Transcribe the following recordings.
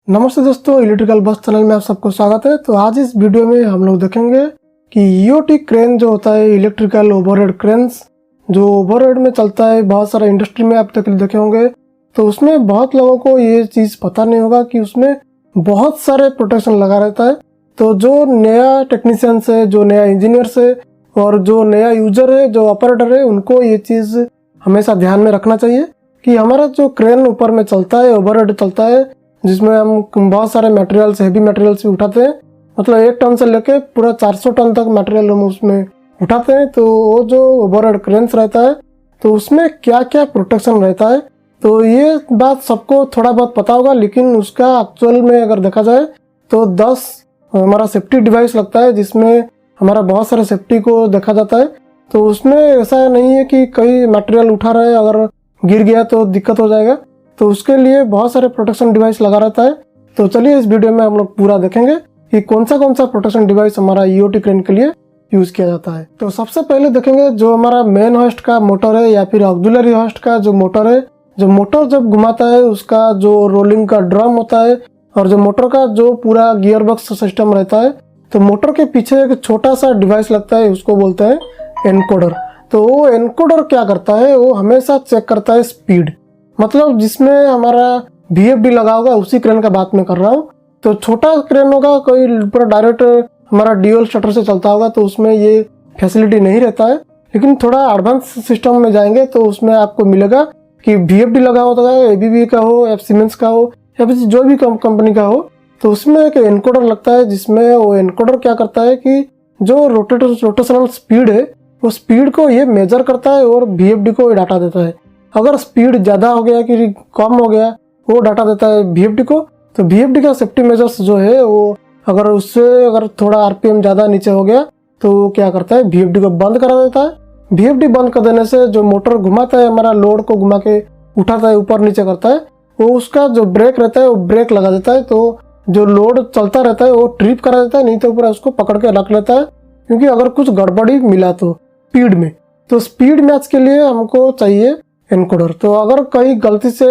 नमस्ते दोस्तों, इलेक्ट्रिकल बस चैनल में आप सबको स्वागत है। तो आज इस वीडियो में हम लोग देखेंगे कि ईओटी क्रेन जो होता है, इलेक्ट्रिकल ओवरहेड क्रेन्स, जो ओवरहेड में चलता है, बहुत सारे इंडस्ट्री में आप देखे होंगे। तो उसमें बहुत लोगों को ये चीज़ पता नहीं होगा कि उसमें बहुत सारे प्रोटेक्शन लगा रहता है। तो जो नया टेक्नीशियंस है, जो नया इंजीनियर्स है और जो नया यूजर है, जो ऑपरेटर है, उनको ये चीज़ हमेशा ध्यान में रखना चाहिए कि हमारा जो क्रेन ऊपर में चलता है, ओवरहेड चलता है, जिसमें हम बहुत सारे मटेरियल्स, हैवी मटेरियल्स भी उठाते हैं। मतलब 1 टन से लेके पूरा 400 टन तक मटेरियल हम उसमें उठाते हैं। तो वो जो ओवरहेड क्रेन्स रहता है, तो उसमें क्या क्या प्रोटेक्शन रहता है, तो ये बात सबको थोड़ा बहुत पता होगा। लेकिन उसका एक्चुअल में अगर देखा जाए तो 10 हमारा सेफ्टी डिवाइस लगता है, जिसमें हमारा बहुत सारे सेफ्टी को देखा जाता है। तो उसमें ऐसा नहीं है कि कई मटेरियल उठा रहे, अगर गिर गया तो दिक्कत हो जाएगा। तो उसके लिए बहुत सारे प्रोटेक्शन डिवाइस लगा रहता है। तो चलिए इस वीडियो में हम लोग पूरा देखेंगे कि कौन सा प्रोटेक्शन डिवाइस हमारा ईओटी क्रेन के लिए यूज किया जाता है। तो सबसे पहले देखेंगे जो हमारा मेन होस्ट का मोटर है या फिर ऑक्सिलरी होस्ट का जो मोटर है। जो मोटर जब घुमाता है, उसका जो रोलिंग का ड्रम होता है और जो मोटर का जो पूरा गियर बॉक्स सिस्टम रहता है, तो मोटर के पीछे एक छोटा सा डिवाइस लगता है, उसको बोलते हैं एनकोडर। तो वो एनकोडर क्या करता है, वो हमेशा चेक करता है स्पीड। मतलब जिसमें हमारा VFD लगा होगा, उसी क्रेन का बात मैं कर रहा हूँ। तो छोटा क्रेन होगा, कोई पूरा डायरेक्ट हमारा ड्यूल शटर से चलता होगा, तो उसमें ये फैसिलिटी नहीं रहता है। लेकिन थोड़ा एडवांस सिस्टम में जाएंगे तो उसमें आपको मिलेगा कि VFD लगा होता है, ABB का हो या सीमेंस का हो या फिर जो भी कंपनी का हो, तो उसमें एक एनकोडर लगता है, जिसमें वो एनकोडर क्या करता है कि जो रोटेशनल स्पीड है, वो स्पीड को ये मेजर करता है और VFD को डाटा देता है। अगर स्पीड ज़्यादा हो गया कि कम हो गया, वो डाटा देता है VFD को। तो VFD का सेफ्टी मेजर्स जो है, वो अगर थोड़ा RPM ज़्यादा नीचे हो गया तो वो क्या करता है, VFD को बंद करा देता है। VFD बंद कर देने से जो मोटर घुमाता है, हमारा लोड को घुमा के उठाता है, ऊपर नीचे करता है, वो उसका जो ब्रेक रहता है वो ब्रेक लगा देता है। तो जो लोड चलता रहता है वो ट्रिप करा देता है, नहीं तो पूरा उसको पकड़ के रख लेता है। क्योंकि अगर कुछ गड़बड़ी मिला तो स्पीड में, तो स्पीड मैच के लिए हमको चाहिए एनकोडर। तो अगर कहीं गलती से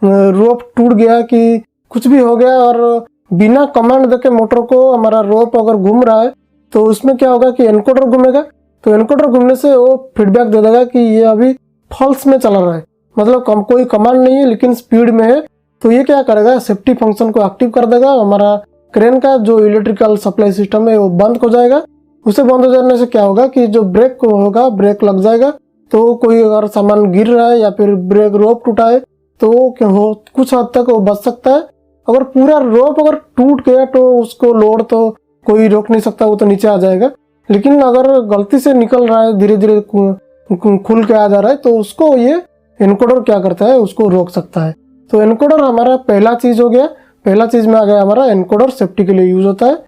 रोप टूट गया कि कुछ भी हो गया और बिना कमांड देके मोटर को हमारा रोप अगर घूम रहा है, तो उसमें क्या होगा कि एनकोडर घूमेगा। तो एनकोडर घूमने से वो फीडबैक दे देगा कि ये अभी फॉल्स में चला रहा है, मतलब कोई कमांड नहीं है लेकिन स्पीड में है। तो ये क्या करेगा, सेफ्टी फंक्शन को एक्टिव कर देगा। हमारा क्रेन का जो इलेक्ट्रिकल सप्लाई सिस्टम है वो बंद हो जाएगा। उसे बंद हो जाने से क्या होगा कि जो ब्रेक होगा, ब्रेक लग जाएगा। तो कोई अगर सामान गिर रहा है या फिर ब्रेक रोप टूटा है तो क्या हो, कुछ हद तक वो बच सकता है। अगर पूरा रोप अगर टूट गया तो उसको लोड तो कोई रोक नहीं सकता, वो तो नीचे आ जाएगा। लेकिन अगर गलती से निकल रहा है, धीरे धीरे खुल के आ जा रहा है, तो उसको ये एनकोडर क्या करता है, उसको रोक सकता है। तो एनकोडर हमारा पहला चीज हो गया। पहला चीज में आ गया हमारा एनकोडर, सेफ्टी के लिए यूज होता है।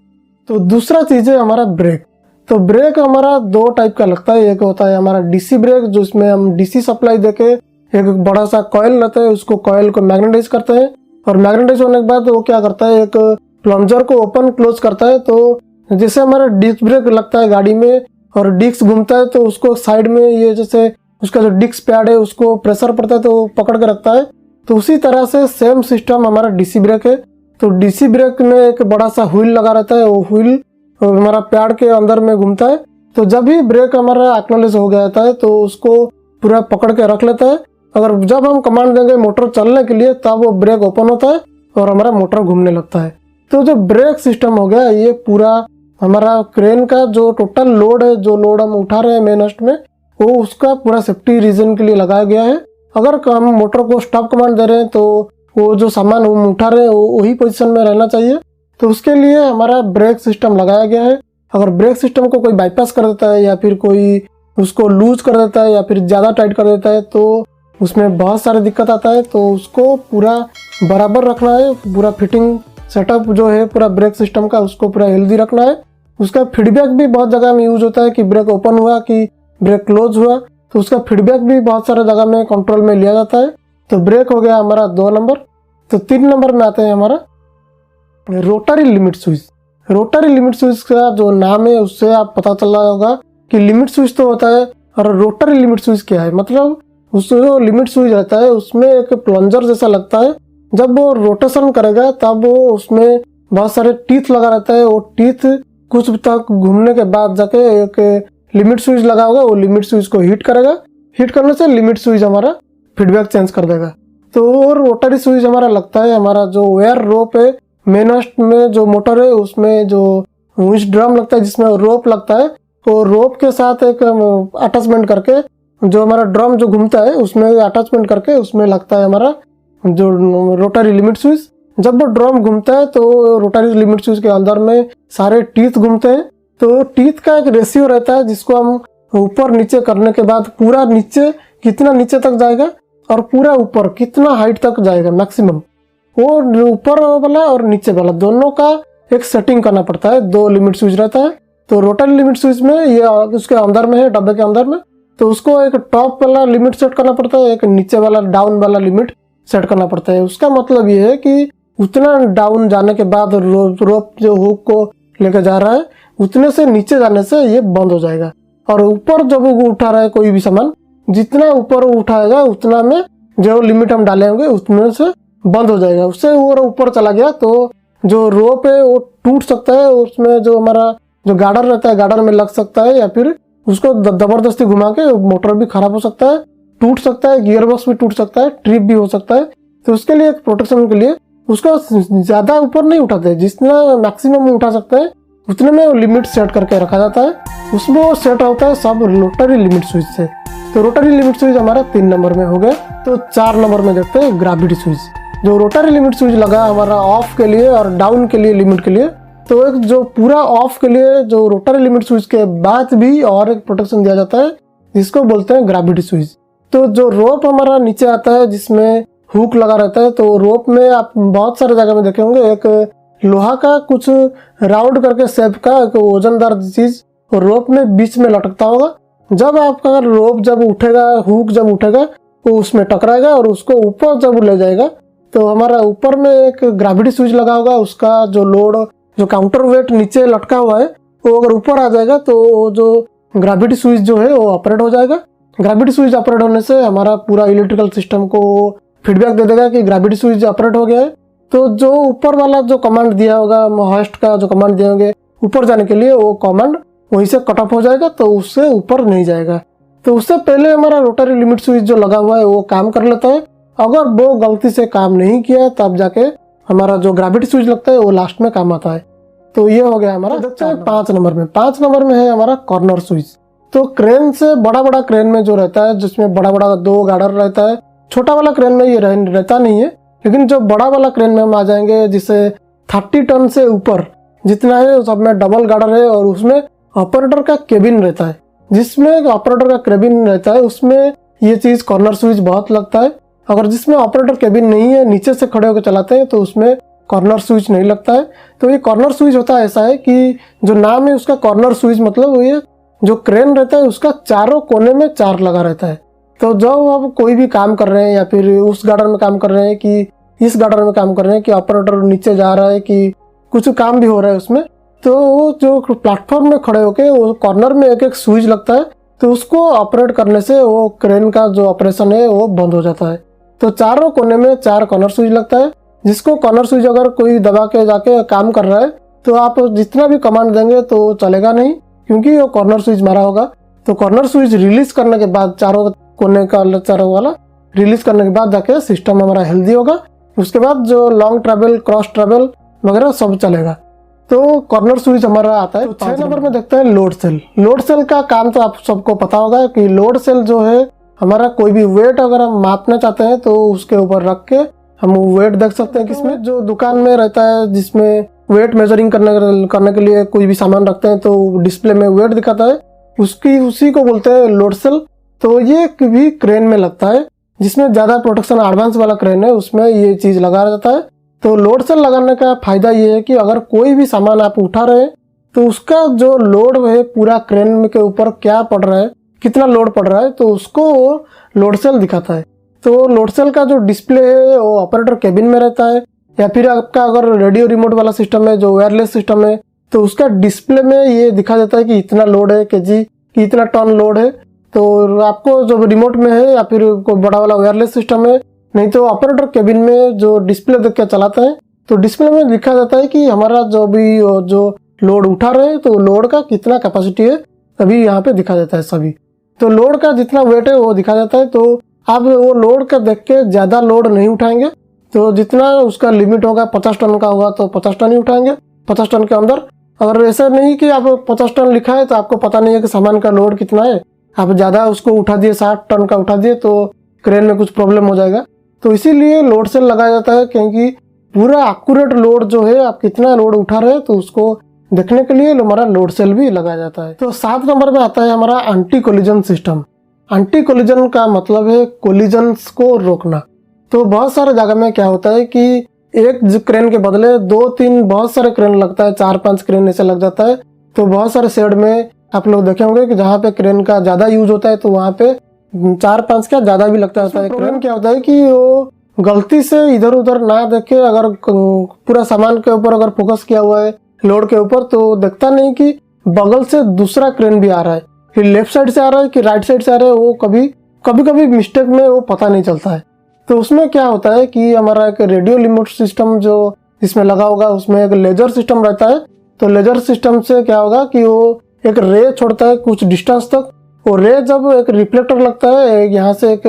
तो दूसरा चीज है हमारा ब्रेक। तो ब्रेक हमारा 2 टाइप का लगता है। एक होता है हमारा DC ब्रेक, जो इसमें हम DC सप्लाई देके एक बड़ा सा कॉइल रहता है, उसको कॉइल को मैग्नेटाइज करते हैं। और मैग्नेटाइज होने के बाद वो क्या करता है, एक प्लंजर को ओपन क्लोज करता है। तो जैसे हमारा डिस्क ब्रेक लगता है गाड़ी में और डिस्क घूमता है, तो उसको साइड में ये जैसे उसका जो डिस्क पैड है उसको प्रेशर पड़ता है तो पकड़ के रखता है। तो उसी तरह से सेम सिस्टम हमारा DC ब्रेक है। तो DC ब्रेक में एक बड़ा सा व्हील लगा रहता है, वो व्हील हमारा पैड के अंदर में घूमता है। तो जब भी ब्रेक हमारा एक्नॉलेज हो गया था तो उसको पूरा पकड़ के रख लेता है। अगर जब हम कमांड देंगे मोटर चलने के लिए, तब वो ब्रेक ओपन होता है और हमारा मोटर घूमने लगता है। तो जो ब्रेक सिस्टम हो गया, ये पूरा हमारा क्रेन का जो टोटल लोड है, जो लोड हम उठा रहे हैं मेन होस्ट में, वो उसका पूरा सेफ्टी रीजन के लिए लगाया गया है। अगर हम मोटर को स्टॉप कमांड दे रहे हैं तो वो जो सामान हम उठा रहे हैं वही पोजिशन में रहना चाहिए। तो उसके लिए हमारा ब्रेक सिस्टम लगाया गया है। अगर ब्रेक सिस्टम को कोई बाईपास कर देता है या फिर कोई उसको लूज कर देता है या फिर ज़्यादा टाइट कर देता है, तो उसमें बहुत सारे दिक्कत आता है। तो उसको पूरा बराबर रखना है, पूरा फिटिंग सेटअप जो है पूरा ब्रेक सिस्टम का, उसको पूरा हेल्दी रखना है। उसका फीडबैक भी बहुत जगह में यूज होता है कि ब्रेक ओपन हुआ कि ब्रेक क्लोज हुआ, तो उसका फीडबैक भी बहुत सारे जगह में कंट्रोल में लिया जाता है। तो ब्रेक हो गया हमारा 2 नंबर। तो 3 नंबर में आते हैं हमारा rotary limit switch. Rotary limit switch का जो नाम है उससे आप पता चल रहा होगा कि लिमिट स्विच तो होता है, और रोटरी लिमिट स्विच क्या है, मतलब उस जो लिमिट स्विच रहता है उसमें एक प्लंजर जैसा लगता है, जब वो रोटेशन करेगा तब वो उसमें बहुत सारे टीथ लगा रहता है। वो टीथ कुछ तक घूमने के बाद जाके एक लिमिट स्विच लगा होगा, वो लिमिट स्विच को हीट करेगा। हीट करने से लिमिट स्विच हमारा फीडबैक चेंज कर देगा। तो रोटरी स्विच हमारा लगता है हमारा जो वेयर रोप है, मेनस्ट में जो मोटर है उसमें जो विंच ड्रम लगता है जिसमें रोप लगता है, तो रोप के साथ एक अटैचमेंट करके जो हमारा ड्रम जो घूमता है उसमें अटैचमेंट करके उसमें लगता है हमारा जो रोटरी लिमिट स्विच। जब वो ड्रम घूमता है तो रोटरी लिमिट स्विच के अंदर में सारे टीथ घूमते हैं। तो टीथ का एक रेशियो रहता है जिसको हम ऊपर नीचे करने के बाद पूरा नीचे कितना नीचे तक जाएगा और पूरा ऊपर कितना हाइट तक जाएगा मैक्सिमम, वो ऊपर वाला और नीचे वाला दोनों का एक सेटिंग करना पड़ता है। 2 लिमिट स्विच रहता है। तो रोटरी लिमिट स्विच में ये उसके अंदर में है, डब्बे के अंदर में, तो उसको एक टॉप वाला लिमिट सेट करना पड़ता है, एक नीचे वाला डाउन वाला लिमिट सेट करना पड़ता है। उसका मतलब ये है कि उतना डाउन जाने के बाद रोप जो हुक को लेकर जा रहा है उतने से नीचे जाने से ये बंद हो जाएगा, और ऊपर जब वो उठा रहा है कोई भी सामान जितना ऊपर उठाएगा उतना में जो लिमिट हम डाले होंगे उतने से बंद हो जाएगा। उससे वो ऊपर चला गया तो जो रोप है वो टूट सकता है, उसमें जो हमारा जो गार्डर रहता है गार्डर में लग सकता है, या फिर उसको जबरदस्ती घुमा के मोटर भी खराब हो सकता है, टूट सकता है, गियर बॉक्स भी टूट सकता है, ट्रिप भी हो सकता है। तो उसके लिए प्रोटेक्शन के लिए उसको ज्यादा ऊपर नहीं उठाते, जितना मैक्सिमम उठा सकते हैं उतने में लिमिट सेट करके रखा जाता है। उसमें वो सेट होता है सब रोटरी लिमिट स्विच से। तो रोटरी लिमिट स्विच हमारा 3 नंबर में हो गया। तो 4 नंबर में देखते हैं ग्रेविटी स्विच। जो रोटरी लिमिट स्विच लगा हमारा ऑफ के लिए और डाउन के लिए लिमिट के लिए, तो एक जो पूरा ऑफ के लिए जो रोटरी लिमिट स्विच के बाद भी और एक प्रोटेक्शन दिया जाता है जिसको बोलते हैं ग्रेविटी स्विच। तो जो रोप हमारा नीचे आता है जिसमें हुक लगा रहता है, तो रोप में आप बहुत सारे जगह में देखे होंगे एक लोहा का कुछ राउंड करके शेप का एक वजनदार चीज रोप में बीच में लटकता होगा। जब आपका रोप जब उठेगा, हुक जब उठेगा वो उसमें टकराएगा और उसको ऊपर जब ले जाएगा तो हमारा ऊपर में एक ग्रेविटी स्विच लगा होगा। उसका जो लोड जो काउंटर वेट नीचे लटका हुआ है वो अगर ऊपर आ जाएगा तो जो ग्रेविटी स्विच जो है वो ऑपरेट हो जाएगा। ग्रेविटी स्विच ऑपरेट होने से हमारा पूरा इलेक्ट्रिकल सिस्टम को फीडबैक दे देगा कि ग्रेविटी स्विच ऑपरेट हो गया है। तो जो ऊपर वाला जो कमांड दिया होगा, होस्ट का जो कमांड दिए होंगे ऊपर जाने के लिए, वो कमांड वहीं से कट ऑफ हो जाएगा, तो उससे ऊपर नहीं जाएगा। तो उससे पहले हमारा रोटरी लिमिट स्विच जो लगा हुआ है वो काम कर लेता है। अगर वो गलती से काम नहीं किया तब जाके हमारा जो ग्रेविटी स्विच लगता है वो लास्ट में काम आता है। तो ये हो गया हमारा। देखते हैं 5 नंबर में। 5 नंबर में है हमारा कॉर्नर स्विच। तो क्रेन से बड़ा क्रेन में जो रहता है जिसमें बड़ा 2 गार्डर रहता है, छोटा वाला क्रेन में ये रहता नहीं है, लेकिन जो बड़ा वाला क्रेन में हम आ जाएंगे जिसे 30 टन से ऊपर जितना है उस सब में डबल गार्डर है और उसमें ऑपरेटर का केबिन रहता है। जिसमें ऑपरेटर का केबिन रहता है उसमें ये चीज कॉर्नर स्विच बहुत लगता है। अगर जिसमें ऑपरेटर केबिन नहीं है, नीचे से खड़े होकर चलाते हैं, तो उसमें कॉर्नर स्विच नहीं लगता है। तो ये कॉर्नर स्विच होता है ऐसा है कि जो नाम है उसका कॉर्नर स्विच, मतलब ये जो क्रेन रहता है उसका चारों कोने में 4 लगा रहता है। तो जब आप कोई भी काम कर रहे हैं या फिर उस गार्डर में काम कर रहे हैं कि इस गार्डर में काम कर रहे हैं कि ऑपरेटर नीचे जा रहा है कि कुछ काम भी हो रहा है उसमें, तो वो जो प्लेटफॉर्म में खड़े होके वो कॉर्नर में एक स्विच लगता है, तो उसको ऑपरेट करने से वो क्रेन का जो ऑपरेशन है वो बंद हो जाता है। तो चारों कोने में 4 कॉर्नर स्विच लगता है, जिसको कॉर्नर स्विच अगर कोई दबा के जाके काम कर रहा है तो आप जितना भी कमांड देंगे तो चलेगा नहीं, क्योंकि वो कॉर्नर स्विच मारा होगा। तो कॉर्नर स्विच रिलीज करने के बाद चारों कोने का चारों वाला रिलीज करने के बाद जाके सिस्टम हमारा हेल्दी होगा। उसके बाद जो लॉन्ग ट्रैवल, क्रॉस ट्रैवल वगैरह सब चलेगा। तो कॉर्नर स्विच हमारा आता है। तो 6 नंबर में देखते हैं लोड सेल। लोड सेल का काम तो आप सबको पता होगा कि लोड सेल जो है हमारा कोई भी वेट अगर हम मापना चाहते हैं तो उसके ऊपर रख के हम वेट देख सकते हैं। किसमें जो दुकान में रहता है जिसमें वेट मेजरिंग करने के लिए कोई भी सामान रखते हैं तो डिस्प्ले में वेट दिखाता है, उसी को बोलते हैं लोड सेल। तो ये भी क्रेन में लगता है, जिसमें ज्यादा प्रोटेक्शन एडवांस वाला क्रेन है उसमें ये चीज लगा जाता है। तो लोड सेल लगाने का फायदा ये है कि अगर कोई भी सामान आप उठा रहे हैं तो उसका जो लोड है पूरा क्रेन के ऊपर क्या पड़ रहा है, कितना लोड पड़ रहा है, तो उसको लोड सेल दिखाता है। तो लोड सेल का जो डिस्प्ले है वो ऑपरेटर केबिन में रहता है, या फिर आपका अगर रेडियो रिमोट वाला सिस्टम है जो वायरलेस सिस्टम है तो उसका डिस्प्ले में ये दिखा देता है कि इतना लोड है केजी, कि इतना टन लोड है। तो आपको जो रिमोट में है या फिर कोई बड़ा वाला वायरलेस सिस्टम है नहीं तो ऑपरेटर केबिन में जो डिस्प्ले देख के चलाते हैं तो डिस्प्ले में लिखा जाता है कि हमारा जो लोड उठा रहे हैं तो लोड का कितना कैपेसिटी है, तभी यहाँ पे दिखा जाता है सभी। तो लोड का जितना वेट है वो दिखा जाता है। तो आप वो लोड का देख के ज़्यादा लोड नहीं उठाएंगे, तो जितना उसका लिमिट होगा 50 टन का होगा तो 50 टन ही उठाएंगे, 50 टन के अंदर। अगर ऐसा नहीं कि आप 50 टन लिखा है तो आपको पता नहीं है कि सामान का लोड कितना है, आप ज़्यादा उसको उठा दिए, 60 टन का उठा दिए तो क्रेन में कुछ प्रॉब्लम हो जाएगा। तो इसीलिए लोड सेल लगाया जाता है, क्योंकि पूरा एक्यूरेट लोड जो है, आप कितना लोड उठा रहे हैं तो उसको देखने के लिए हमारा लोड सेल भी लगाया जाता है। तो 7 नंबर में आता है हमारा anti collision system. Anti collision का मतलब है कोलिजन्स को रोकना। तो बहुत सारे जगह में क्या होता है कि एक क्रेन के बदले 2-3 बहुत सारे क्रेन लगता है, 4-5 क्रेन ऐसे लग जाता है। तो बहुत सारे शेड में आप लोग देखे होंगे कि जहाँ पे क्रेन का ज़्यादा यूज होता है तो वहाँ पे 4-5 क्या ज़्यादा भी लगता है। क्रेन क्या होता है कि वो गलती से इधर उधर ना देखे, अगर पूरा सामान के ऊपर अगर फोकस किया हुआ है लोड के ऊपर, तो देखता नहीं कि बगल से दूसरा क्रेन भी आ रहा है, कि लेफ्ट साइड से आ रहा है कि राइट साइड से आ रहा है, वो कभी मिस्टेक में वो पता नहीं चलता है। तो उसमें क्या होता है कि हमारा एक रेडियो रिमोट सिस्टम जो इसमें लगा होगा, उसमें एक लेजर सिस्टम रहता है। तो लेजर सिस्टम से क्या होगा कि वो एक रे छोड़ता है कुछ डिस्टेंस तक। वो रे जब एक रिफ्लेक्टर लगता है, यहाँ से एक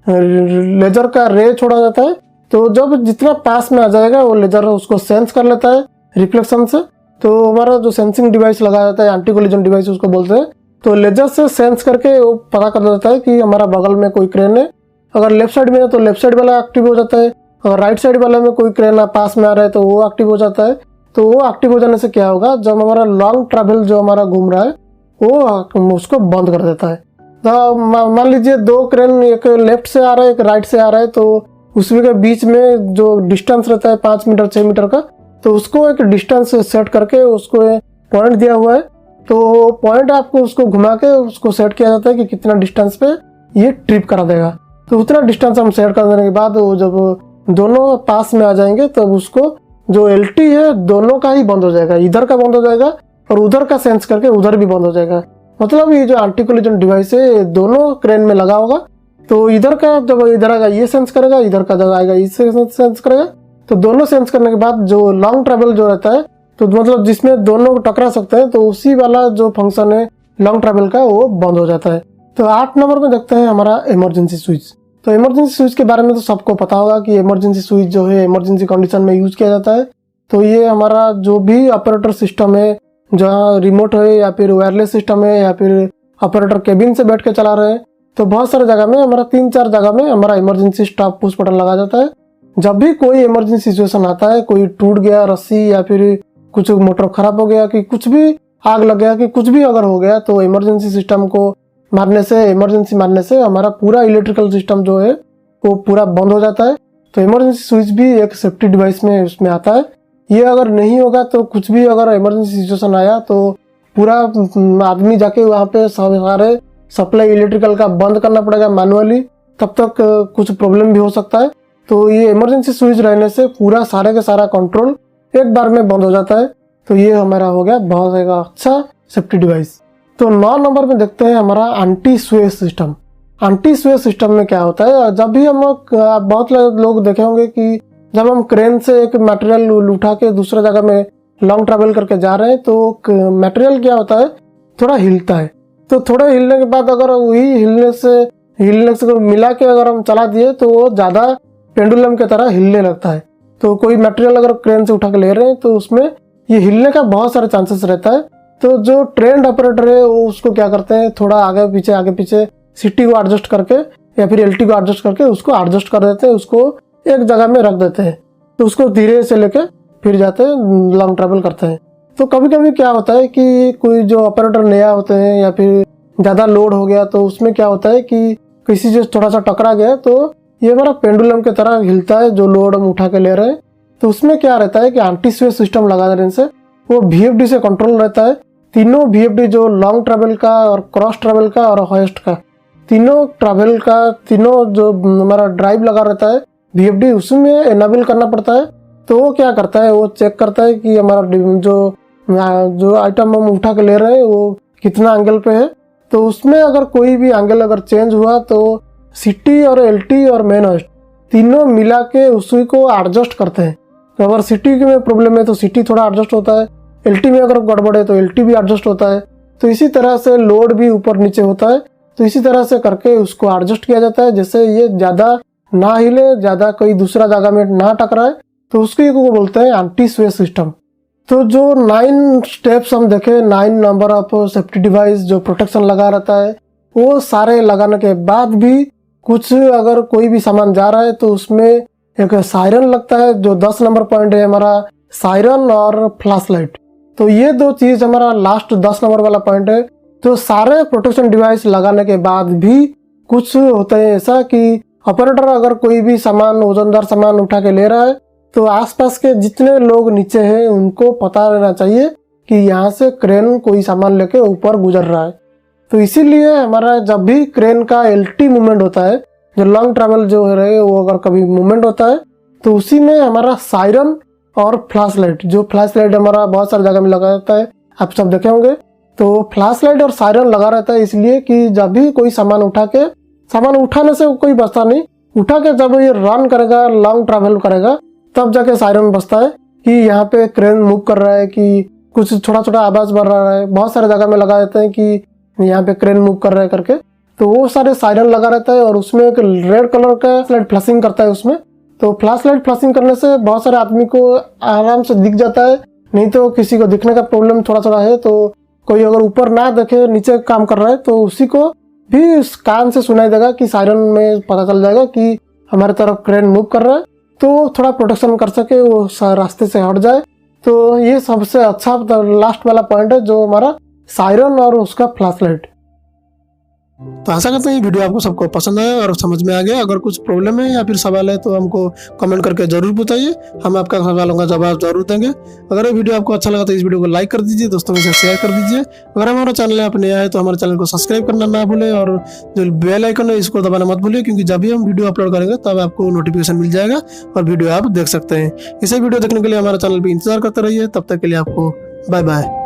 लेजर का रे छोड़ा जाता है, तो जब जितना पास में आ जाएगा वो लेजर उसको सेंस कर लेता है रिफ्लेक्शन से। तो हमारा जो सेंसिंग डिवाइस लगाया जाता है, एंटी कोलिजन डिवाइस उसको बोलते हैं। तो लेजर से सेंस करके वो पता कर देता है कि हमारा बगल में कोई क्रेन है। अगर लेफ्ट साइड में है तो लेफ्ट साइड वाला एक्टिव हो जाता है, अगर राइट साइड वाले में कोई क्रेन पास में आ रहा है तो वो एक्टिव हो जाता है। तो वो एक्टिव हो जाने से क्या होगा, जब हमारा लॉन्ग ट्रैवल जो हमारा घूम रहा है वो उसको बंद कर देता है। तो मान लीजिए 2 क्रेन, एक लेफ्ट से आ रहा है एक राइट से आ रहा है, तो उसमें के बीच में जो डिस्टेंस रहता है 5 मीटर 6 मीटर का, तो उसको एक डिस्टेंस सेट करके उसको पॉइंट दिया हुआ है। तो पॉइंट आपको उसको घुमा के उसको सेट किया जाता है कि कितना डिस्टेंस पे ये ट्रिप करा देगा। तो उतना डिस्टेंस हम सेट कर देने के बाद वो जब दोनों पास में आ जाएंगे तब उसको जो एलटी है दोनों का ही बंद हो जाएगा, इधर का बंद हो जाएगा और उधर का सेंस करके उधर भी बंद हो जाएगा। मतलब ये जो एंटी कोलिजन डिवाइस है दोनों क्रेन में लगा होगा, तो इधर का जब इधर आएगा ये सेंस करेगा, इधर का जब आएगा इससे सेंस करेगा। तो दोनों सेंस करने के बाद जो लॉन्ग ट्रैवल जो रहता है, तो मतलब जिसमें दोनों टकरा सकते हैं, तो उसी वाला जो फंक्शन है लॉन्ग ट्रैवल का वो बंद हो जाता है। तो 8 नंबर में देखते हैं हमारा इमरजेंसी स्विच। तो इमरजेंसी स्विच के बारे में तो सबको पता होगा कि इमरजेंसी स्विच जो है इमरजेंसी कंडीशन में यूज किया जाता है। तो ये हमारा जो भी ऑपरेटर सिस्टम है, जहाँ रिमोट है या फिर वायरलेस सिस्टम है या फिर ऑपरेटर केबिन से बैठ के चला रहे हैं, तो बहुत सारे जगह में हमारा 3-4 जगह में हमारा इमरजेंसी स्टॉप पुश बटन लगा जाता है। जब भी कोई इमरजेंसी सिचुएशन आता है, कोई टूट गया रस्सी या फिर कुछ मोटर खराब हो गया, कि कुछ भी आग लग गया, कि कुछ भी अगर हो गया, तो इमरजेंसी सिस्टम को इमरजेंसी मारने से हमारा पूरा इलेक्ट्रिकल सिस्टम जो है वो पूरा बंद हो जाता है। तो इमरजेंसी स्विच भी एक सेफ्टी डिवाइस में उसमें आता है। ये अगर नहीं होगा तो कुछ भी अगर इमरजेंसी सिचुएशन आया तो पूरा आदमी जाके वहाँ पे सारे सप्लाई इलेक्ट्रिकल का बंद करना पड़ेगा मैनुअली, तब तक कुछ प्रॉब्लम भी हो सकता है। तो ये इमरजेंसी स्विच रहने से पूरा सारे का सारा कंट्रोल एक बार में बंद हो जाता है। तो ये हमारा हो गया बहुत एक अच्छा सेफ्टी डिवाइस। तो 9 नंबर में देखते हैं हमारा एंटी स्वे सिस्टम। एंटी स्वे सिस्टम में क्या होता है, जब भी हम बहुत लोग देखे होंगे कि जब हम क्रेन से एक मटेरियल उठा के दूसरे जगह में लॉन्ग ट्रैवल करके जा रहे हैं, तो मटेरियल क्या होता है, थोड़ा हिलता है। तो थोड़े हिलने के बाद अगर वही हिलने से मिला के अगर हम चला दिए तो वो ज़्यादा पेंडुलम की तरह हिलने लगता है। तो कोई मटेरियल अगर क्रेन से उठा के ले रहे हैं तो उसमें ये हिलने का बहुत सारे चांसेस रहता है। तो जो ट्रेंड ऑपरेटर है वो उसको क्या करते हैं, थोड़ा आगे पीछे सीटी को एडजस्ट करके या फिर एलटी को एडजस्ट करके उसको एडजस्ट कर देते हैं, उसको एक जगह में रख देते हैं। तो उसको धीरे से लेके फिर जाते हैं, लॉन्ग ट्रैवल करते हैं। तो कभी कभी क्या होता है कि कोई जो ऑपरेटर नया होते हैं या फिर ज़्यादा लोड हो गया, तो उसमें क्या होता है कि किसी से थोड़ा सा टकरा गया तो ये हमारा पेंडुलम की तरह हिलता है जो लोड हम उठा के ले रहे हैं। तो उसमें क्या रहता है कि एंटी स्वे सिस्टम लगा देने से वो VFD से कंट्रोल रहता है। तीनों VFD जो लॉन्ग ट्रैवल का और क्रॉस ट्रैवल का और हाईएस्ट का, तीनों ट्रैवल का तीनों जो हमारा ड्राइव लगा रहता है VFD, उसमें एनेबल करना पड़ता है। तो वो क्या करता है, वो चेक करता है कि हमारा जो आइटम हम उठा के ले रहे हैं वो कितना एंगल पे है। तो उसमें अगर कोई भी एंगल अगर चेंज हुआ तो CT और LT और मेन होस्ट तीनों मिला के उसी को एडजस्ट करते हैं। तो अगर सीटी में प्रॉब्लम है तो सीटी थोड़ा एडजस्ट होता है, एलटी में अगर गड़बड़ है तो एलटी भी एडजस्ट होता है। तो इसी तरह से लोड भी ऊपर नीचे होता है। तो इसी तरह से करके उसको एडजस्ट किया जाता है, जैसे ये ज़्यादा ना हिले, ज़्यादा कोई दूसरा जगह में ना टकराए। तो उसको को बोलते हैं एंटी स्वे सिस्टम। तो जो 9 स्टेप्स हम देखें, 9 नंबर ऑफ सेफ्टी डिवाइस जो प्रोटेक्शन लगा रहता है, वो सारे लगाने के बाद भी कुछ अगर कोई भी सामान जा रहा है तो उसमें एक सायरन लगता है। जो 10 नंबर पॉइंट है हमारा, सायरन और फ्लैश लाइट। तो ये दो चीज़ हमारा लास्ट 10 नंबर वाला पॉइंट है। तो सारे प्रोटेक्शन डिवाइस लगाने के बाद भी कुछ होता है ऐसा कि ऑपरेटर अगर कोई भी सामान, वजनदार सामान उठा के ले रहा है तो आसपास के जितने लोग नीचे हैं उनको पता रहना चाहिए कि यहाँ से क्रेन कोई सामान लेके ऊपर गुजर रहा है। तो इसीलिए हमारा जब भी क्रेन का एलटी मूवमेंट होता है, जो लॉन्ग ट्रैवल जो है वो अगर कभी मूवमेंट होता है तो उसी में हमारा सायरन और फ्लैश लाइट, जो फ्लैश लाइट हमारा बहुत सारी जगह में लगा रहता है, आप सब देखे होंगे। तो फ्लैश लाइट और सायरन लगा रहता है इसलिए कि जब भी कोई सामान उठाने से कोई बचता नहीं, उठा के जब ये रन करेगा, लॉन्ग ट्रैवल करेगा, तब जाके सायरन बजता है कि यहाँ पे क्रेन मूव कर रहा है, कि कुछ छोटा छोटा आवाज बढ़ रहा है। बहुत सारे जगह में लगा देते हैं कि यहाँ पे क्रेन मूव कर रहा है करके। तो वो सारे सायरन लगा रहता है और उसमें एक रेड कलर का लाइट फ्लैशिंग करता है उसमें। तो फ्लैश लाइट फ्लैशिंग करने से बहुत सारे आदमी को आराम से दिख जाता है। नहीं तो किसी को दिखने का प्रॉब्लम थोड़ा थोड़ा है, तो कोई अगर ऊपर ना देखे, नीचे काम कर रहा है, तो उसी को भी उस कान से सुनाई देगा कि सायरन में पता चल जाएगा कि हमारे तरफ क्रेन मूव कर रहा है, तो थोड़ा प्रोटेक्शन कर सके, वो रास्ते से हट जाए। तो ये सबसे अच्छा लास्ट वाला पॉइंट है, जो हमारा सायरन और उसका फ्लैश लाइट। तो आशा करते हैं ये वीडियो आपको सबको पसंद आया और समझ में आ गया। अगर कुछ प्रॉब्लम है या फिर सवाल है तो हमको कमेंट करके जरूर बताइए, हम आपका सवालों का जवाब जरूर देंगे। अगर ये वीडियो आपको अच्छा लगा तो इस वीडियो को लाइक कर दीजिए, दोस्तों में से शेयर कर दीजिए। अगर हमारा चैनल आप नया है तो हमारे चैनल को सब्सक्राइब करना ना भूलें और जो बेल आइकन है इसको दबाना मत भूलिए, क्योंकि जब भी हम वीडियो अपलोड करेंगे तब आपको नोटिफिकेशन मिल जाएगा और वीडियो आप देख सकते हैं। इसे वीडियो देखने के लिए हमारे चैनल पर इंतजार करते रहिए। तब तक के लिए आपको बाय बाय।